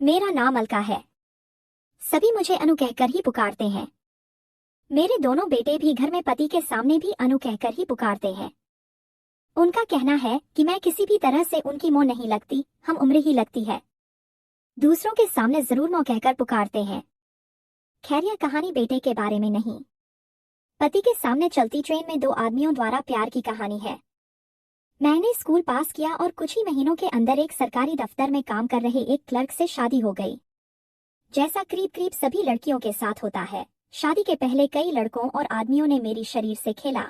मेरा नाम अलका है। सभी मुझे अनु कहकर ही पुकारते हैं। मेरे दोनों बेटे भी घर में पति के सामने भी अनु कहकर ही पुकारते हैं। उनका कहना है कि मैं किसी भी तरह से उनकी मोह नहीं लगती, हम उम्र ही लगती है। दूसरों के सामने जरूर मोह कहकर पुकारते हैं। खैर, यह कहानी बेटे के बारे में नहीं, पति के सामने चलती ट्रेन में दो आदमियों द्वारा प्यार की कहानी है। मैंने स्कूल पास किया और कुछ ही महीनों के अंदर एक सरकारी दफ्तर में काम कर रहे एक क्लर्क से शादी हो गई। जैसा करीब करीब सभी लड़कियों के साथ होता है, शादी के पहले कई लड़कों और आदमियों ने मेरी शरीर से खेला,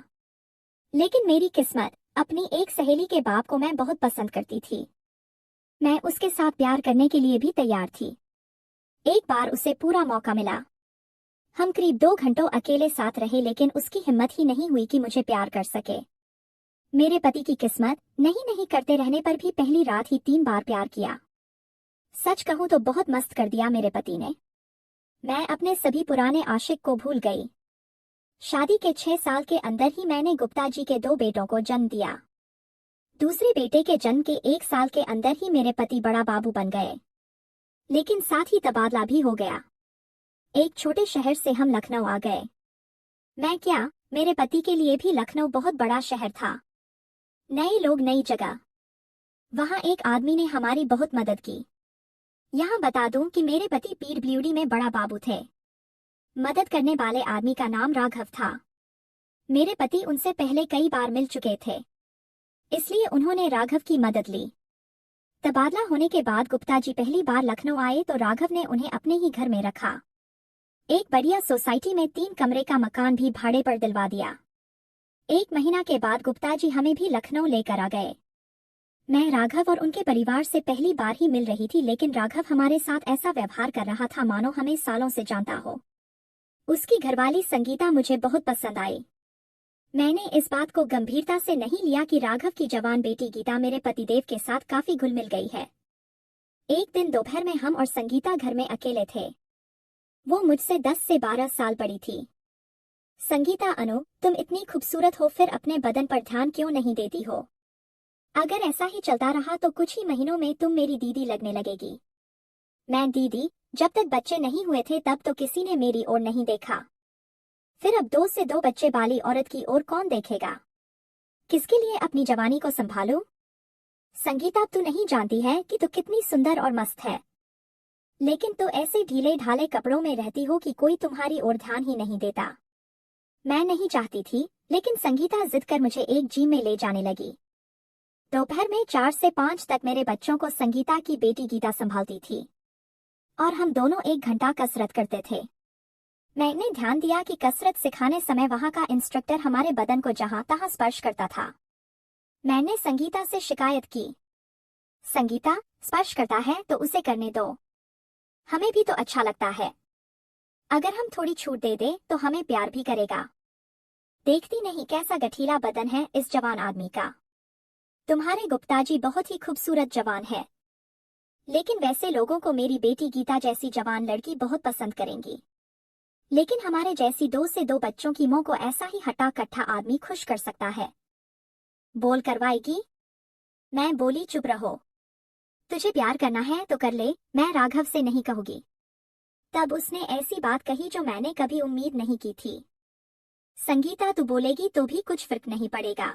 लेकिन मेरी किस्मत, अपनी एक सहेली के बाप को मैं बहुत पसंद करती थी। मैं उसके साथ प्यार करने के लिए भी तैयार थी। एक बार उसे पूरा मौका मिला। हम करीब 2 घंटों अकेले साथ रहे, लेकिन उसकी हिम्मत ही नहीं हुई कि मुझे प्यार कर सके। मेरे पति की किस्मत, नहीं करते रहने पर भी पहली रात ही 3 बार प्यार किया। सच कहूं तो बहुत मस्त कर दिया मेरे पति ने। मैं अपने सभी पुराने आशिक को भूल गई। शादी के 6 साल के अंदर ही मैंने गुप्ता जी के 2 बेटों को जन्म दिया। दूसरे बेटे के जन्म के 1 साल के अंदर ही मेरे पति बड़ा बाबू बन गए, लेकिन साथ ही तबादला भी हो गया। एक छोटे शहर से हम लखनऊ आ गए। मैं क्या, मेरे पति के लिए भी लखनऊ बहुत बड़ा शहर था। नए लोग, नई जगह। वहां एक आदमी ने हमारी बहुत मदद की। यहाँ बता दूं कि मेरे पति पीडब्ल्यूडी में बड़ा बाबू थे। मदद करने वाले आदमी का नाम राघव था। मेरे पति उनसे पहले कई बार मिल चुके थे, इसलिए उन्होंने राघव की मदद ली। तबादला होने के बाद गुप्ता जी पहली बार लखनऊ आए तो राघव ने उन्हें अपने ही घर में रखा। एक बढ़िया सोसाइटी में 3 कमरे का मकान भी भाड़े पर दिलवा दिया। 1 महीना के बाद गुप्ता जी हमें भी लखनऊ लेकर आ गए। मैं राघव और उनके परिवार से पहली बार ही मिल रही थी, लेकिन राघव हमारे साथ ऐसा व्यवहार कर रहा था मानो हमें सालों से जानता हो। उसकी घरवाली संगीता मुझे बहुत पसंद आई। मैंने इस बात को गंभीरता से नहीं लिया कि राघव की जवान बेटी गीता मेरे पतिदेव के साथ काफी घुल मिल गई है। एक दिन दोपहर में हम और संगीता घर में अकेले थे। वो मुझसे 10 से 12 साल बड़ी थी। संगीता, अनु, तुम इतनी खूबसूरत हो, फिर अपने बदन पर ध्यान क्यों नहीं देती हो? अगर ऐसा ही चलता रहा तो कुछ ही महीनों में तुम मेरी दीदी लगने लगेगी। मैं, दीदी? जब तक बच्चे नहीं हुए थे तब तो किसी ने मेरी ओर नहीं देखा। फिर अब 2 से 2 बच्चे वाली औरत की ओर कौन देखेगा? किसके लिए अपनी जवानी को संभालूं? संगीता, तू नहीं जानती है कि तू कितनी सुंदर और मस्त है, लेकिन तू ऐसे ढीले ढाले कपड़ों में रहती हो कि कोई तुम्हारी ओर ध्यान ही नहीं देता। मैं नहीं चाहती थी, लेकिन संगीता जिद कर मुझे एक जिम में ले जाने लगी। दोपहर में 4 से 5 तक मेरे बच्चों को संगीता की बेटी गीता संभालती थी और हम दोनों 1 घंटा कसरत करते थे। मैंने ध्यान दिया कि कसरत सिखाने समय वहां का इंस्ट्रक्टर हमारे बदन को जहां तहां स्पर्श करता था। मैंने संगीता से शिकायत की, संगीता, स्पर्श करता है तो उसे करने दो, हमें भी तो अच्छा लगता है। अगर हम थोड़ी छूट दे दे तो हमें प्यार भी करेगा। देखती नहीं कैसा गठीला बदन है इस जवान आदमी का। तुम्हारे गुप्ता जी बहुत ही खूबसूरत जवान है, लेकिन वैसे लोगों को मेरी बेटी गीता जैसी जवान लड़की बहुत पसंद करेंगी, लेकिन हमारे जैसी 2 से 2 बच्चों की मोह को ऐसा ही हट्टा कट्ठा आदमी खुश कर सकता है। बोल करवाएगी? मैं बोली, चुप रहो। तुझे प्यार करना है तो कर ले, मैं राघव से नहीं कहूंगी। तब उसने ऐसी बात कही जो मैंने कभी उम्मीद नहीं की थी। संगीता, तू बोलेगी तो भी कुछ फर्क नहीं पड़ेगा।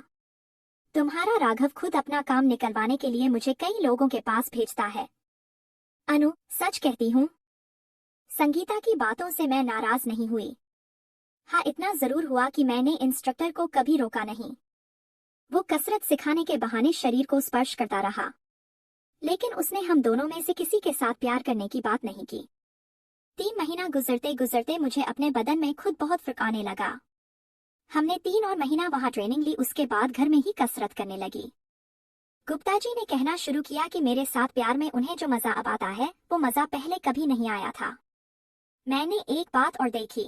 तुम्हारा राघव खुद अपना काम निकलवाने के लिए मुझे कई लोगों के पास भेजता है। अनु, सच कहती हूँ। संगीता की बातों से मैं नाराज नहीं हुई। हाँ, इतना जरूर हुआ कि मैंने इंस्ट्रक्टर को कभी रोका नहीं। वो कसरत सिखाने के बहाने शरीर को स्पर्श करता रहा, लेकिन उसने हम दोनों में से किसी के साथ प्यार करने की बात नहीं की। 3 महीना गुजरते गुजरते मुझे अपने बदन में खुद बहुत फर्क आने लगा। हमने 3 और महीना वहां ट्रेनिंग ली, उसके बाद घर में ही कसरत करने लगी। गुप्ता जी ने कहना शुरू किया कि मेरे साथ प्यार में उन्हें जो मजा अब आता है वो मजा पहले कभी नहीं आया था। मैंने एक बात और देखी,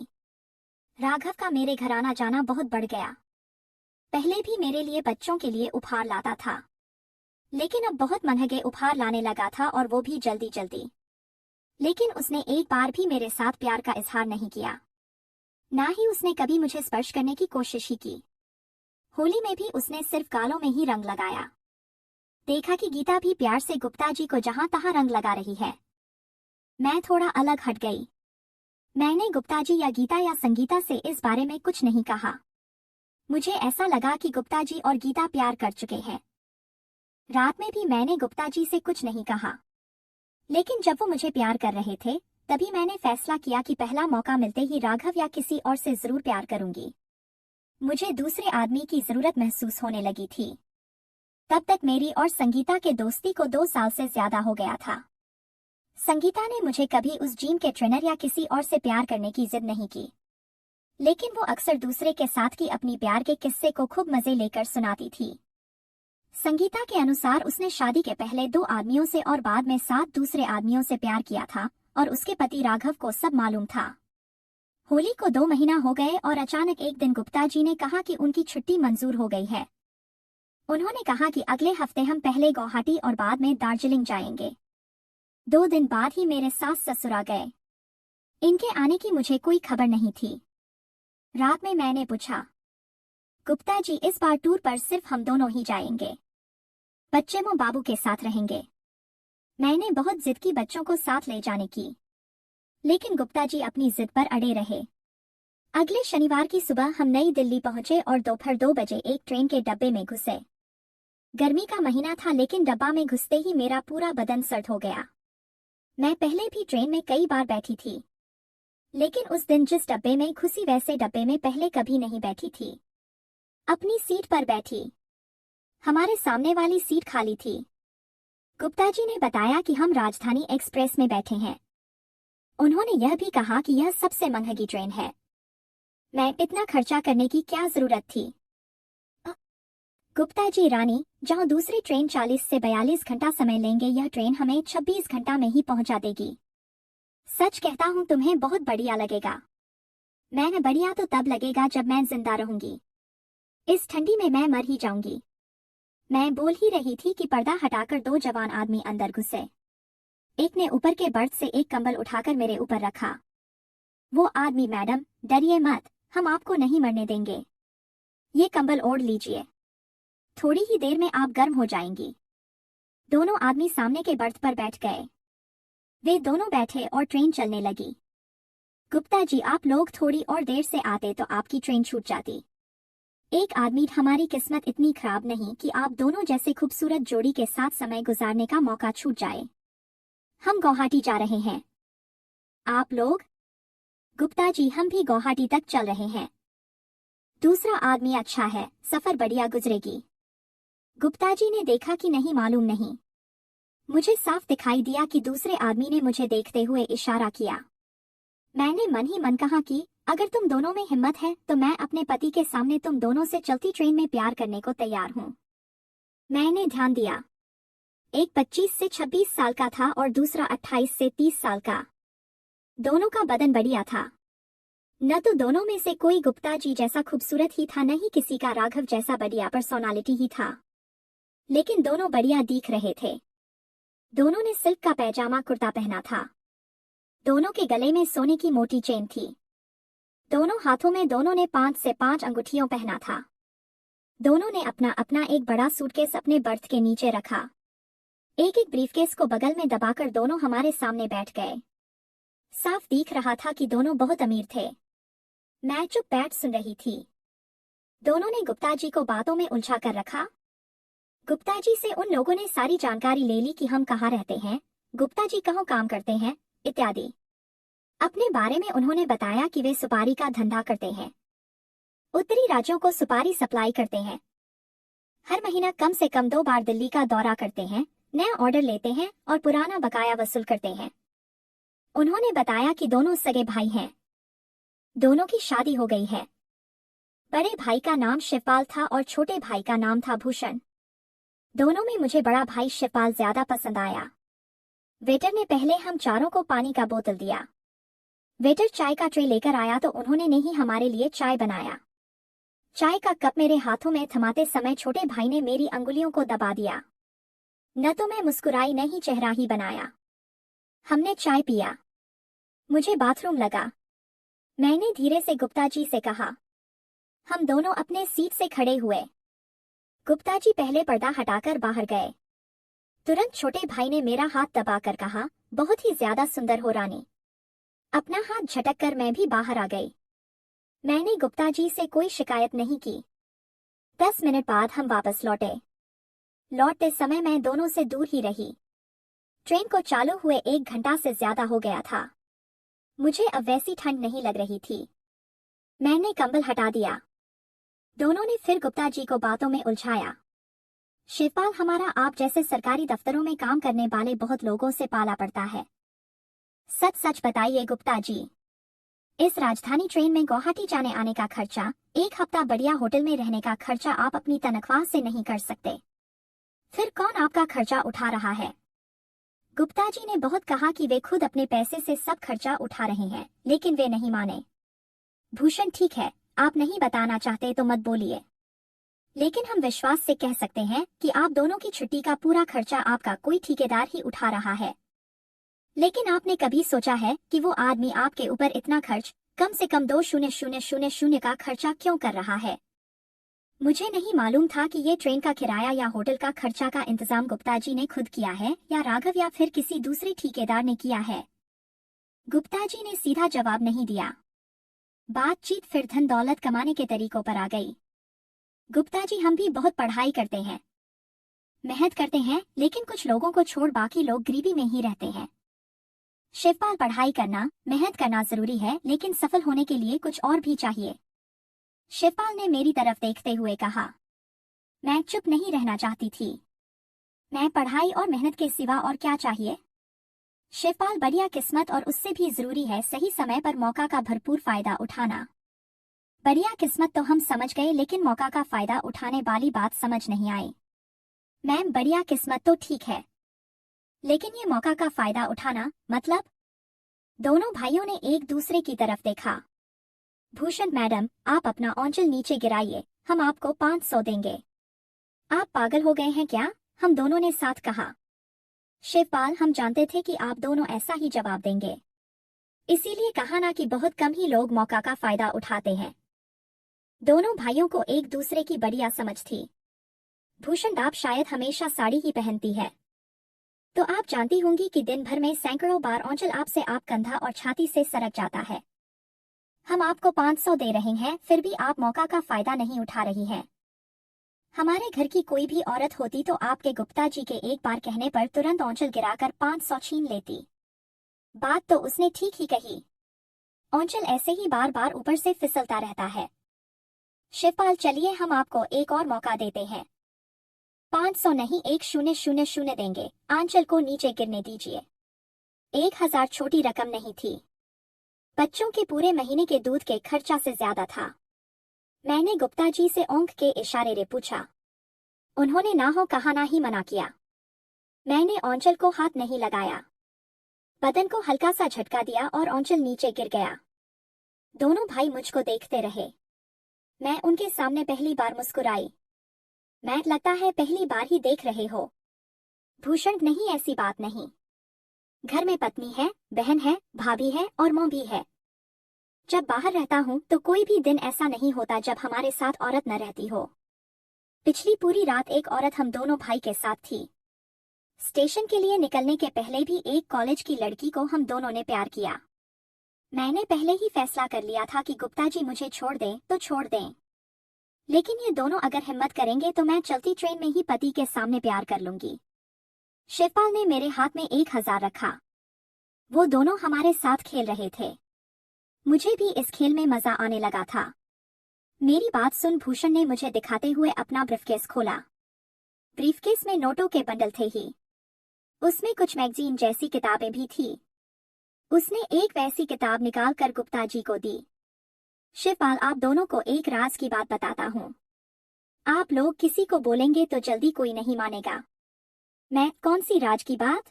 राघव का मेरे घर आना जाना बहुत बढ़ गया। पहले भी मेरे लिए बच्चों के लिए उपहार लाता था, लेकिन अब बहुत महंगे उपहार लाने लगा था और वो भी जल्दी जल्दी। लेकिन उसने एक बार भी मेरे साथ प्यार का इजहार नहीं किया, ना ही उसने कभी मुझे स्पर्श करने की कोशिश ही की। होली में भी उसने सिर्फ गालों में ही रंग लगाया। देखा कि गीता भी प्यार से गुप्ता जी को जहां तहां रंग लगा रही है। मैं थोड़ा अलग हट गई। मैंने गुप्ता जी या गीता या संगीता से इस बारे में कुछ नहीं कहा। मुझे ऐसा लगा कि गुप्ता जी और गीता प्यार कर चुके हैं। रात में भी मैंने गुप्ता जी से कुछ नहीं कहा, लेकिन जब वो मुझे प्यार कर रहे थे तभी मैंने फैसला किया कि पहला मौका मिलते ही राघव या किसी और से जरूर प्यार करूंगी। मुझे दूसरे आदमी की जरूरत महसूस होने लगी थी। तब तक मेरी और संगीता के दोस्ती को 2 साल से ज्यादा हो गया था। संगीता ने मुझे कभी उस जिम के ट्रेनर या किसी और से प्यार करने की जिद नहीं की, लेकिन वो अक्सर दूसरे के साथ की अपनी प्यार के किस्से को खूब मजे लेकर सुनाती थी। संगीता के अनुसार उसने शादी के पहले 2 आदमियों से और बाद में 7 दूसरे आदमियों से प्यार किया था और उसके पति राघव को सब मालूम था। होली को 2 महीना हो गए और अचानक एक दिन गुप्ता जी ने कहा कि उनकी छुट्टी मंजूर हो गई है। उन्होंने कहा कि अगले हफ्ते हम पहले गुवाहाटी और बाद में दार्जिलिंग जाएंगे। 2 दिन बाद ही मेरे सास ससुर आ गए। इनके आने की मुझे कोई खबर नहीं थी। रात में मैंने पूछा, गुप्ता जी इस बार टूर पर सिर्फ हम दोनों ही जाएंगे, बच्चे वो बाबू के साथ रहेंगे। मैंने बहुत जिद की बच्चों को साथ ले जाने की, लेकिन गुप्ता जी अपनी जिद पर अड़े रहे। अगले शनिवार की सुबह हम नई दिल्ली पहुंचे और दोपहर 2 बजे एक ट्रेन के डब्बे में घुसे। गर्मी का महीना था, लेकिन डब्बा में घुसते ही मेरा पूरा बदन सर्द हो गया। मैं पहले भी ट्रेन में कई बार बैठी थी, लेकिन उस दिन जिस डब्बे में घुसी वैसे डब्बे में पहले कभी नहीं बैठी थी। अपनी सीट पर बैठी। हमारे सामने वाली सीट खाली थी। गुप्ता जी ने बताया कि हम राजधानी एक्सप्रेस में बैठे हैं। उन्होंने यह भी कहा कि यह सबसे महंगी ट्रेन है। मैं इतना खर्चा करने की क्या जरूरत थी? गुप्ता जी रानी, जहां दूसरी ट्रेन 40 से 42 घंटा समय लेंगे, यह ट्रेन हमें 26 घंटा में ही पहुंचा देगी। सच कहता हूं, तुम्हें बहुत बढ़िया लगेगा। मैं बढ़िया तो तब लगेगा जब मैं जिंदा रहूंगी। इस ठंडी में मैं मर ही जाऊंगी। मैं बोल ही रही थी कि पर्दा हटाकर 2 जवान आदमी अंदर घुसे। एक ने ऊपर के बर्थ से एक कंबल उठाकर मेरे ऊपर रखा। वो आदमी, मैडम डरिए मत, हम आपको नहीं मरने देंगे। ये कंबल ओढ़ लीजिए, थोड़ी ही देर में आप गर्म हो जाएंगी। दोनों आदमी सामने के बर्थ पर बैठ गए। वे दोनों बैठे और ट्रेन चलने लगी। गुप्ता जी, आप लोग थोड़ी और देर से आते तो आपकी ट्रेन छूट जाती। एक आदमी, हमारी किस्मत इतनी खराब नहीं कि आप दोनों जैसे खूबसूरत जोड़ी के साथ समय गुजारने का मौका छूट जाए। हम गुवाहाटी जा रहे हैं। आप लोग? गुप्ता जी, हम भी गुवाहाटी तक चल रहे हैं। दूसरा आदमी, अच्छा है, सफर बढ़िया गुजरेगी। गुप्ता जी ने देखा कि नहीं, मालूम नहीं। मुझे साफ दिखाई दिया कि दूसरे आदमी ने मुझे देखते हुए इशारा किया। मैंने मन ही मन कहा कि अगर तुम दोनों में हिम्मत है तो मैं अपने पति के सामने तुम दोनों से चलती ट्रेन में प्यार करने को तैयार हूं। मैंने ध्यान दिया। एक 25 से 26 साल का था और दूसरा 28 से 30 साल का। दोनों का बदन बढ़िया था। न तो दोनों में से कोई गुप्ता जी जैसा खूबसूरत ही था, न ही किसी का राघव जैसा बढ़िया पर्सनालिटी ही था, लेकिन दोनों बढ़िया दिख रहे थे। दोनों ने सिल्क का पैजामा कुर्ता पहना था। दोनों के गले में सोने की मोटी चेन थी। दोनों हाथों में दोनों ने 5 से 5 अंगूठियों पहना था। दोनों ने अपना अपना एक बड़ा सूटकेस अपने बर्थ के नीचे रखा। एक एक ब्रीफकेस को बगल में दबाकर दोनों हमारे सामने बैठ गए। साफ दिख रहा था कि दोनों बहुत अमीर थे। मैं चुप बैठ सुन रही थी। दोनों ने गुप्ता जी को बातों में उलझा कर रखा। गुप्ता जी से उन लोगों ने सारी जानकारी ले ली कि हम कहाँ रहते हैं, गुप्ता जी कहाँ काम करते हैं इत्यादि। अपने बारे में उन्होंने बताया कि वे सुपारी का धंधा करते हैं। उत्तरी राज्यों को सुपारी सप्लाई करते हैं। हर महीना कम से कम 2 बार दिल्ली का दौरा करते हैं, नया ऑर्डर लेते हैं और पुराना बकाया वसूल करते हैं। उन्होंने बताया कि दोनों सगे भाई हैं। दोनों की शादी हो गई है। बड़े भाई का नाम शिवपाल था और छोटे भाई का नाम था भूषण। दोनों में मुझे बड़ा भाई शिवपाल ज्यादा पसंद आया। वेटर ने पहले हम चारों को पानी का बोतल दिया। वेटर चाय का ट्रे लेकर आया तो उन्होंने ने ही हमारे लिए चाय बनाया। चाय का कप मेरे हाथों में थमाते समय छोटे भाई ने मेरी अंगुलियों को दबा दिया। न तो मैं मुस्कुराई, न ही चेहरा ही बनाया। हमने चाय पिया। मुझे बाथरूम लगा। मैंने धीरे से गुप्ता जी से कहा। हम दोनों अपने सीट से खड़े हुए। गुप्ता जी पहले पर्दा हटाकर बाहर गए। तुरंत छोटे भाई ने मेरा हाथ दबाकर कहा, बहुत ही ज्यादा सुंदर हो रानी। अपना हाथ झटक कर मैं भी बाहर आ गई। मैंने गुप्ता जी से कोई शिकायत नहीं की। 10 मिनट बाद हम वापस लौटे। लौटते समय मैं दोनों से दूर ही रही। ट्रेन को चालू हुए 1 घंटा से ज्यादा हो गया था। मुझे अब वैसी ठंड नहीं लग रही थी। मैंने कंबल हटा दिया। दोनों ने फिर गुप्ता जी को बातों में उलझाया। शिवपाल, हमारा आप जैसे सरकारी दफ्तरों में काम करने वाले बहुत लोगों से पाला पड़ता है। सच सच बताइए गुप्ता जी, इस राजधानी ट्रेन में गुवाहाटी जाने आने का खर्चा, 1 हफ्ता बढ़िया होटल में रहने का खर्चा आप अपनी तनख्वाह से नहीं कर सकते। फिर कौन आपका खर्चा उठा रहा है? गुप्ता जी ने बहुत कहा कि वे खुद अपने पैसे से सब खर्चा उठा रहे हैं, लेकिन वे नहीं माने। भूषण, ठीक है, आप नहीं बताना चाहते तो मत बोलिए, लेकिन हम विश्वास से कह सकते हैं कि आप दोनों की छुट्टी का पूरा खर्चा आपका कोई ठेकेदार ही उठा रहा है। लेकिन आपने कभी सोचा है कि वो आदमी आपके ऊपर इतना खर्च, कम से कम 2,000,000 का खर्चा क्यों कर रहा है? मुझे नहीं मालूम था कि ये ट्रेन का किराया या होटल का खर्चा का इंतजाम गुप्ता जी ने खुद किया है या राघव या फिर किसी दूसरे ठेकेदार ने किया है। गुप्ता जी ने सीधा जवाब नहीं दिया। बातचीत फिर धन दौलत कमाने के तरीकों पर आ गई। गुप्ता जी, हम भी बहुत पढ़ाई करते हैं, मेहनत करते हैं, लेकिन कुछ लोगों को छोड़ बाकी लोग गरीबी में ही रहते हैं। शिवपाल, पढ़ाई करना, मेहनत करना जरूरी है, लेकिन सफल होने के लिए कुछ और भी चाहिए। शिवपाल ने मेरी तरफ देखते हुए कहा। मैं चुप नहीं रहना चाहती थी। मैं पढ़ाई और मेहनत के सिवा और क्या चाहिए? शिवपाल, बढ़िया किस्मत और उससे भी जरूरी है सही समय पर मौका का भरपूर फायदा उठाना। बढ़िया किस्मत तो हम समझ गए, लेकिन मौका का फायदा उठाने वाली बात समझ नहीं आई। मैम, बढ़िया किस्मत तो ठीक है, लेकिन ये मौका का फायदा उठाना मतलब? दोनों भाइयों ने एक दूसरे की तरफ देखा। भूषण मैडम, आप अपना औंचल नीचे गिराइए, हम आपको 500 देंगे। आप पागल हो गए हैं क्या? हम दोनों ने साथ कहा। शिवपाल, हम जानते थे कि आप दोनों ऐसा ही जवाब देंगे, इसीलिए कहा ना कि बहुत कम ही लोग मौका का फायदा उठाते हैं। दोनों भाइयों को एक दूसरे की बढ़िया समझ थी। भूषण, आप शायद हमेशा साड़ी ही पहनती है, तो आप जानती होंगी कि दिन भर में सैकड़ों बार औंचल आपसे आप कंधा और छाती से सरक जाता है। हम आपको 500 दे रहे हैं, फिर भी आप मौका का फायदा नहीं उठा रही हैं। हमारे घर की कोई भी औरत होती तो आपके गुप्ता जी के एक बार कहने पर तुरंत औंचल गिराकर 500 छीन लेती। बात तो उसने ठीक ही कही। औंचल ऐसे ही बार बार ऊपर से फिसलता रहता है। शिवपाल, चलिए हम आपको एक और मौका देते हैं। 500 नहीं, 1,000 देंगे। आंचल को नीचे गिरने दीजिए। 1,000 छोटी रकम नहीं थी, बच्चों के पूरे महीने के दूध के खर्चा से ज्यादा था। मैंने गुप्ता जी से औंख के इशारे से पूछा। उन्होंने ना हो कहा ना ही मना किया। मैंने औंचल को हाथ नहीं लगाया, बदन को हल्का सा झटका दिया और औंचल नीचे गिर गया। दोनों भाई मुझको देखते रहे। मैं उनके सामने पहली बार मुस्कुराई। मैं, लगता है पहली बार ही देख रहे हो। भूषण, नहीं, ऐसी बात नहीं। घर में पत्नी है, बहन है, भाभी है और मां भी है। जब बाहर रहता हूँ तो कोई भी दिन ऐसा नहीं होता जब हमारे साथ औरत न रहती हो। पिछली पूरी रात एक औरत हम दोनों भाई के साथ थी। स्टेशन के लिए निकलने के पहले भी एक कॉलेज की लड़की को हम दोनों ने प्यार किया। मैंने पहले ही फैसला कर लिया था कि गुप्ता जी मुझे छोड़ दें तो छोड़ दें, लेकिन ये दोनों अगर हिम्मत करेंगे तो मैं चलती ट्रेन में ही पति के सामने प्यार कर लूंगी। शिवपाल ने मेरे हाथ में 1,000 रखा। वो दोनों हमारे साथ खेल रहे थे। मुझे भी इस खेल में मजा आने लगा था। मेरी बात सुन भूषण ने मुझे दिखाते हुए अपना ब्रीफकेस खोला। ब्रीफकेस में नोटों के बंडल थे ही, उसमें कुछ मैगजीन जैसी किताबें भी थी। उसने एक वैसी किताब निकाल कर गुप्ता जी को दी। शिवपाल, आप दोनों को एक राज की बात बताता हूँ। आप लोग किसी को बोलेंगे तो जल्दी कोई नहीं मानेगा। मैं, कौन सी राज की बात?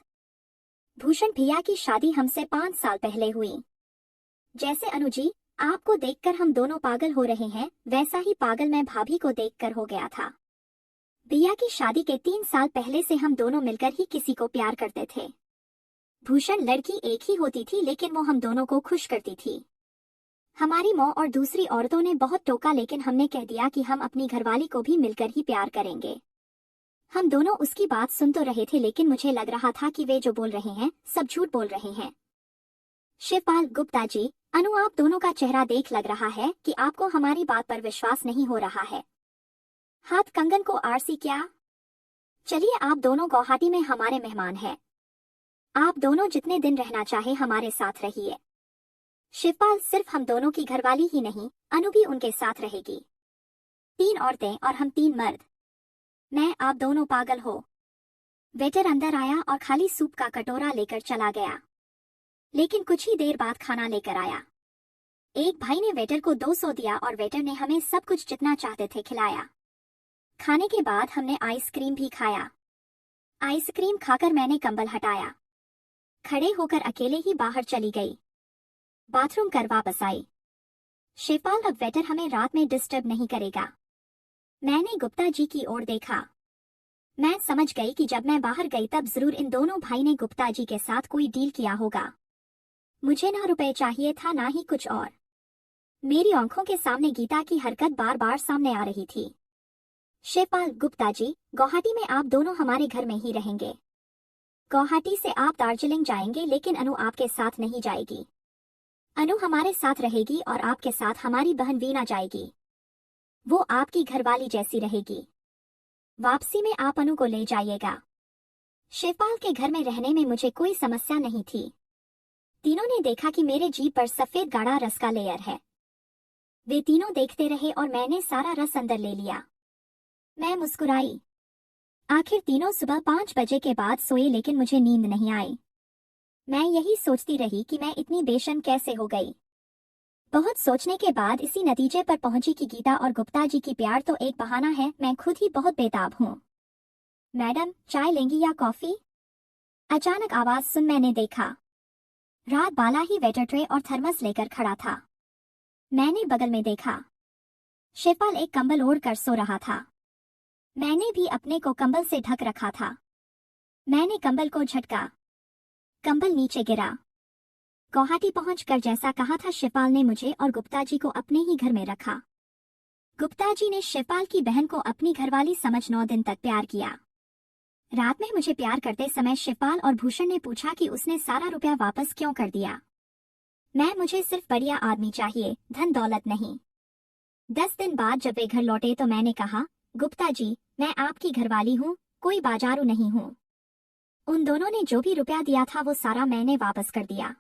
भूषण, भैया की शादी हमसे 5 साल पहले हुई। जैसे अनुजी, आपको देखकर हम दोनों पागल हो रहे हैं, वैसा ही पागल मैं भाभी को देखकर हो गया था। भैया की शादी के 3 साल पहले से हम दोनों मिलकर ही किसी को प्यार करते थे। भूषण, लड़की एक ही होती थी, लेकिन वो हम दोनों को खुश करती थी। हमारी माँ और दूसरी औरतों ने बहुत टोका, लेकिन हमने कह दिया कि हम अपनी घरवाली को भी मिलकर ही प्यार करेंगे। हम दोनों उसकी बात सुन तो रहे थे, लेकिन मुझे लग रहा था कि वे जो बोल रहे हैं सब झूठ बोल रहे हैं। शिवपाल गुप्ता जी, अनु, आप दोनों का चेहरा देख लग रहा है कि आपको हमारी बात पर विश्वास नहीं हो रहा है। हाथ कंगन को आरसी क्या? चलिए, आप दोनों गुवाहाटी में हमारे मेहमान हैं। आप दोनों जितने दिन रहना चाहे हमारे साथ रहिए। शिवपाल, सिर्फ हम दोनों की घरवाली ही नहीं, अनु भी उनके साथ रहेगी। 3 औरतें और हम 3 मर्द। मैं, आप दोनों पागल हो? वेटर अंदर आया और खाली सूप का कटोरा लेकर चला गया, लेकिन कुछ ही देर बाद खाना लेकर आया। एक भाई ने वेटर को 200 दिया और वेटर ने हमें सब कुछ जितना चाहते थे खिलाया। खाने के बाद हमने आइसक्रीम भी खाया। आइसक्रीम खाकर मैंने कंबल हटाया, खड़े होकर अकेले ही बाहर चली गई। बाथरूम कर वापस आई। शिवपाल, अब वेटर हमें रात में डिस्टर्ब नहीं करेगा। मैंने गुप्ता जी की ओर देखा। मैं समझ गई कि जब मैं बाहर गई तब जरूर इन दोनों भाई ने गुप्ता जी के साथ कोई डील किया होगा। मुझे ना रुपए चाहिए था ना ही कुछ और। मेरी आंखों के सामने गीता की हरकत बार बार सामने आ रही थी। शिवपाल गुप्ता जी, गुवाहाटी में आप दोनों हमारे घर में ही रहेंगे। गुवाहाटी से आप दार्जिलिंग जाएंगे, लेकिन अनु आपके साथ नहीं जाएगी। अनु हमारे साथ रहेगी और आपके साथ हमारी बहन वीना जाएगी। वो आपकी घरवाली जैसी रहेगी। वापसी में आप अनु को ले जाइएगा। शिवपाल के घर में रहने में मुझे कोई समस्या नहीं थी। तीनों ने देखा कि मेरे जीभ पर सफेद गाढ़ा रस का लेयर है। वे तीनों देखते रहे और मैंने सारा रस अंदर ले लिया। मैं मुस्कुराई। आखिर तीनों सुबह 5 बजे के बाद सोए, लेकिन मुझे नींद नहीं आई। मैं यही सोचती रही कि मैं इतनी बेशर्म कैसे हो गई। बहुत सोचने के बाद इसी नतीजे पर पहुंची कि गीता और गुप्ता जी की प्यार तो एक बहाना है। मैं खुद ही बहुत बेताब हूँ। मैडम, चाय लेंगी या कॉफी? अचानक आवाज सुन मैंने देखा। रात बाला ही वेटर ट्रे और थर्मस लेकर खड़ा था। मैंने बगल में देखा। शिवपाल एक कंबल ओढ़ कर सो रहा था। मैंने भी अपने को कंबल से ढक रखा था। मैंने कंबल को झटका, कंबल नीचे गिरा। गुवाहाटी पहुंचकर जैसा कहा था, शिवपाल ने मुझे और गुप्ता जी को अपने ही घर में रखा। गुप्ता जी ने शिवपाल की बहन को अपनी घरवाली समझ 9 दिन तक प्यार किया। रात में मुझे प्यार करते समय शिवपाल और भूषण ने पूछा कि उसने सारा रुपया वापस क्यों कर दिया। मुझे सिर्फ बढ़िया आदमी चाहिए, धन दौलत नहीं। 10 दिन बाद जब वे घर लौटे तो मैंने कहा, गुप्ता जी, मैं आपकी घरवाली हूँ, कोई बाजारू नहीं हूँ। उन दोनों ने जो भी रुपया दिया था वो सारा मैंने वापस कर दिया।